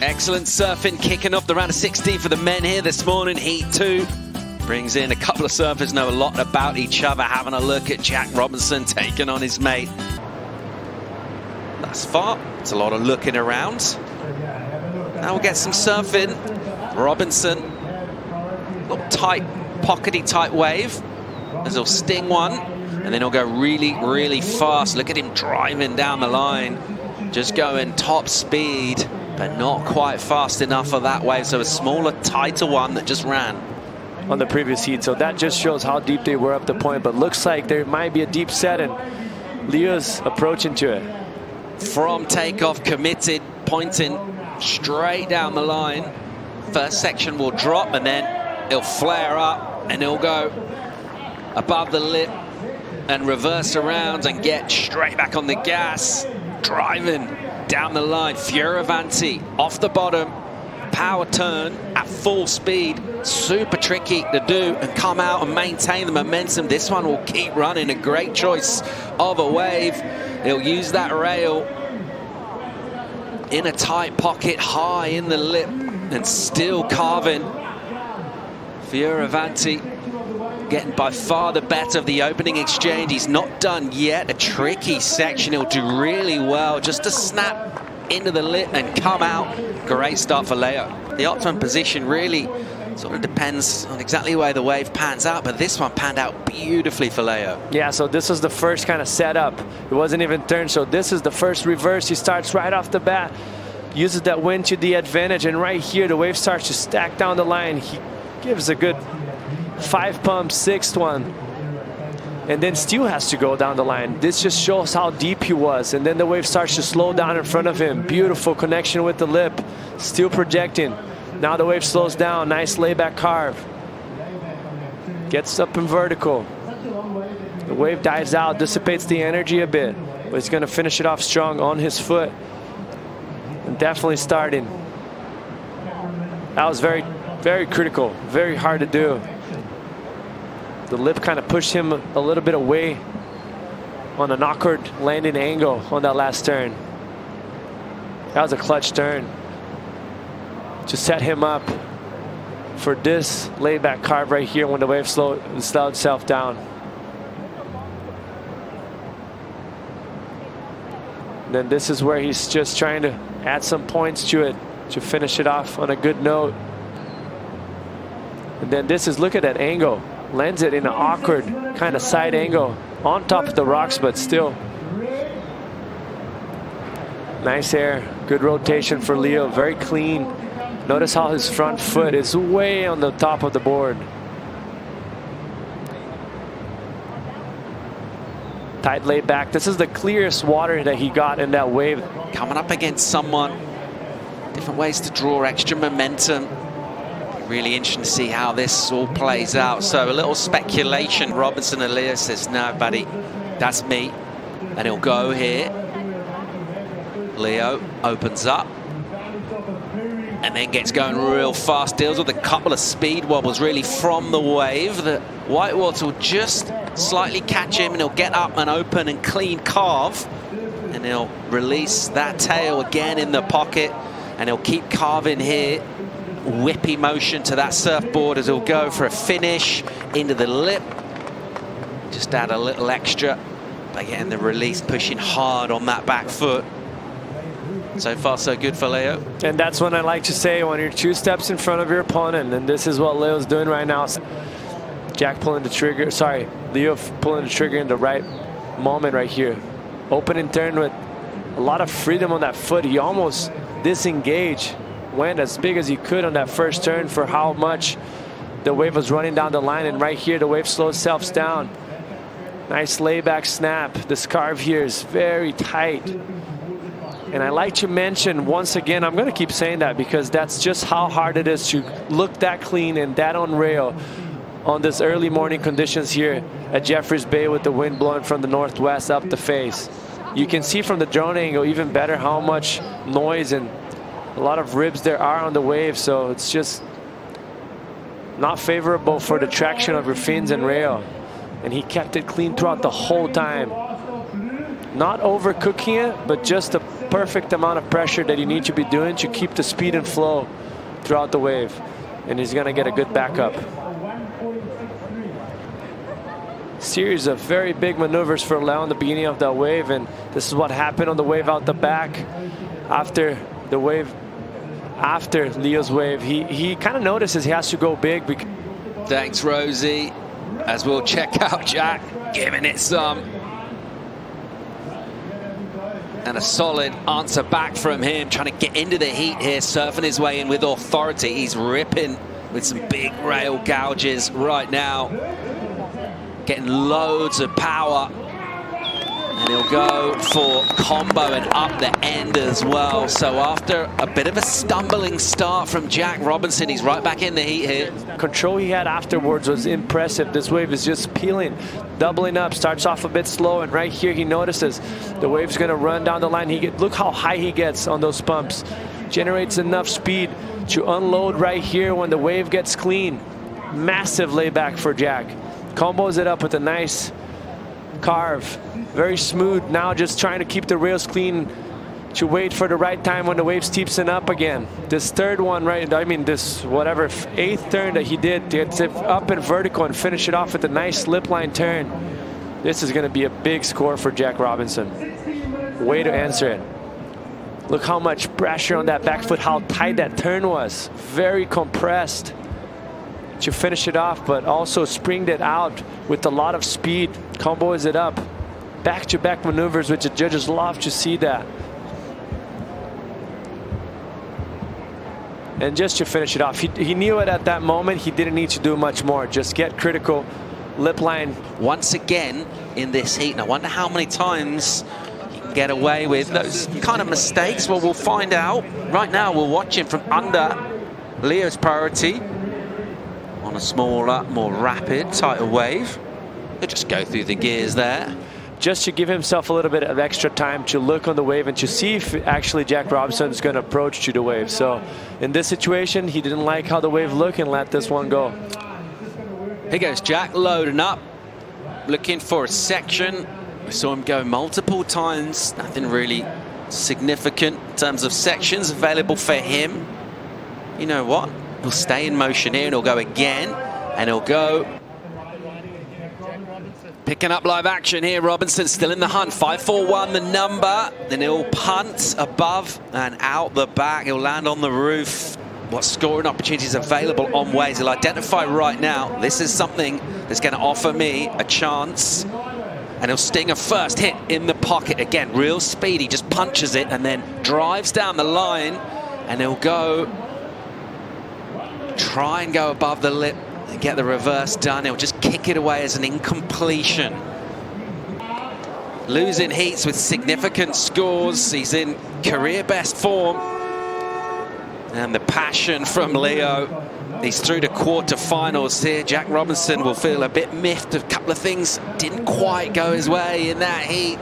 Excellent surfing, kicking off the round of 16 for the men here this morning. Heat 2 brings in a couple of surfers know a lot about each other. Having a look at J.Robinson taking on his mate. Thus far, it's a lot of looking around. Now we'll get some surfing. Robinson, little tight, pockety type wave, as he'll sting one, and then he'll go really, really fast. Look at him driving down the line, just going top speed, but not quite fast enough for that wave. So a smaller, tighter one that just ran on the previous heat. So that just shows how deep they were up the point, but looks like there might be a deep set, and Leo's approaching to it. From takeoff, committed, pointing straight down the line. First section will drop, and then it'll flare up, and it'll go above the lip and reverse around and get straight back on the gas, driving down the line. Fioravanti off the bottom, power turn at full speed, super tricky to do and come out and maintain the momentum. This one will keep running, a great choice of a wave. He'll use that rail in a tight pocket, high in the lip, and still carving. Fioravanti getting by far the better of the opening exchange. He's not done yet. A tricky section. He'll do really well just to snap into the lip and come out. Great start for Leo. The optimum position really sort of depends on exactly where the wave pans out, but this one panned out beautifully for Leo. Yeah, so this was the first kind of setup. It wasn't even turned, so this is the first reverse. He starts right off the bat, uses that wind to the advantage, and right here the wave starts to stack down the line. He gives a good 5 pump, sixth one, and then still has to go down the line. This just shows how deep he was, and then the wave starts to slow down in front of him. Beautiful connection with the lip, still projecting. Now the wave slows down, nice layback carve. Gets up in vertical. The wave dives out, dissipates the energy a bit, but he's gonna finish it off strong on his foot. And definitely starting. That was very, very critical, very hard to do. The lip kind of pushed him a little bit away on an awkward landing angle on that last turn. That was a clutch turn to set him up for this layback carve right here when the wave slowed itself down. And then this is where he's just trying to add some points to it to finish it off on a good note. And then this is, look at that angle. Lands it in an awkward kind of side angle on top of the rocks, but still. Nice air, good rotation for Leo, very clean. Notice how his front foot is way on the top of the board. Tight laid back. This is the clearest water that he got in that wave. Coming up against someone, different ways to draw extra momentum. Really interesting to see how this all plays out. So a little speculation. Robinson and Leo says, no, buddy, that's me. And he'll go here. Leo opens up and then gets going real fast. Deals with a couple of speed wobbles really from the wave. The whitewater will just slightly catch him, and he'll get up and open and clean carve. And he'll release that tail again in the pocket, and he'll keep carving here. Whippy motion to that surfboard as he'll go for a finish into the lip. Just add a little extra by getting the release, pushing hard on that back foot. So far, so good for Leo. And that's when I like to say, when you're 2 steps in front of your opponent, and this is what Leo's doing right now. Jack pulling the trigger, sorry, Leo pulling the trigger in the right moment right here. Open and turn with a lot of freedom on that foot. He almost disengaged. Went as big as he could on that first turn for how much the wave was running down the line, and right here the wave slows itself down. Nice layback snap. This carve here is very tight, and I like to mention once again, I'm going to keep saying that because that's just how hard it is to look that clean and that on rail on this early morning conditions here at Jeffreys Bay with the wind blowing from the northwest up the face. You can see from the drone angle even better how much noise and a lot of ribs there are on the wave, so it's just not favorable for the traction of your fins and rail. And he kept it clean throughout the whole time. Not overcooking it, but just a perfect amount of pressure that you need to be doing to keep the speed and flow throughout the wave. And he's going to get a good backup. Series of very big maneuvers for Leo in the beginning of that wave, and this is what happened on the wave out the back. After the wave, after Leo's wave, he kind of notices he has to go big. Thanks, Rosie. As we'll check out Jack giving it some. And a solid answer back from him, trying to get into the heat here, surfing his way in with authority. He's ripping with some big rail gouges right now. Getting loads of power. And he'll go for combo and up the end as well. So after a bit of a stumbling start from J.Robinson, he's right back in the heat here. Control he had afterwards was impressive. This wave is just peeling, doubling up, starts off a bit slow, and right here he notices the wave's gonna run down the line. Look how high he gets on those pumps. Generates enough speed to unload right here when the wave gets clean. Massive layback for Jack. Combos it up with a nice carve. Very smooth now, just trying to keep the rails clean to wait for the right time when the wave steepens up again. This third one, right, I mean this whatever, 8th turn that he did, gets it up in vertical and finish it off with a nice slip line turn. This is gonna be a big score for J.Robinson. Way to answer it. Look how much pressure on that back foot, how tight that turn was. Very compressed to finish it off, but also springed it out with a lot of speed. Combos it up. Back-to-back maneuvers, which the judges love to see that. And just to finish it off, he knew it at that moment. He didn't need to do much more. Just get critical, lip line. Once again in this heat, and I wonder how many times he can get away with those kind of mistakes. Well, we'll find out. Right now, we'll watch him from under Leo's priority on a smaller, more rapid, tighter wave. He'll just go through the gears there. Just to give himself a little bit of extra time to look on the wave and to see if actually J.Robinson is going to approach to the wave. So in this situation, he didn't like how the wave looked and let this one go. Here goes Jack loading up, looking for a section. We saw him go multiple times. Nothing really significant in terms of sections available for him. You know what? He'll stay in motion here and he'll go again, and he'll go. Picking up live action here, Robinson still in the hunt, 5-4-1 the number, then he'll punt above and out the back, he'll land on the roof. What scoring opportunities available on waves, he'll identify right now, this is something that's going to offer me a chance, and he'll sting a first hit in the pocket. Again, real speed, he just punches it and then drives down the line, and he'll go, try and go above the lip, get the reverse done. He'll just kick it away as an incompletion. Losing heats with significant scores. He's in career best form. And the passion from Leo. He's through to quarterfinals here. J.Robinson will feel a bit miffed. A couple of things didn't quite go his way in that heat.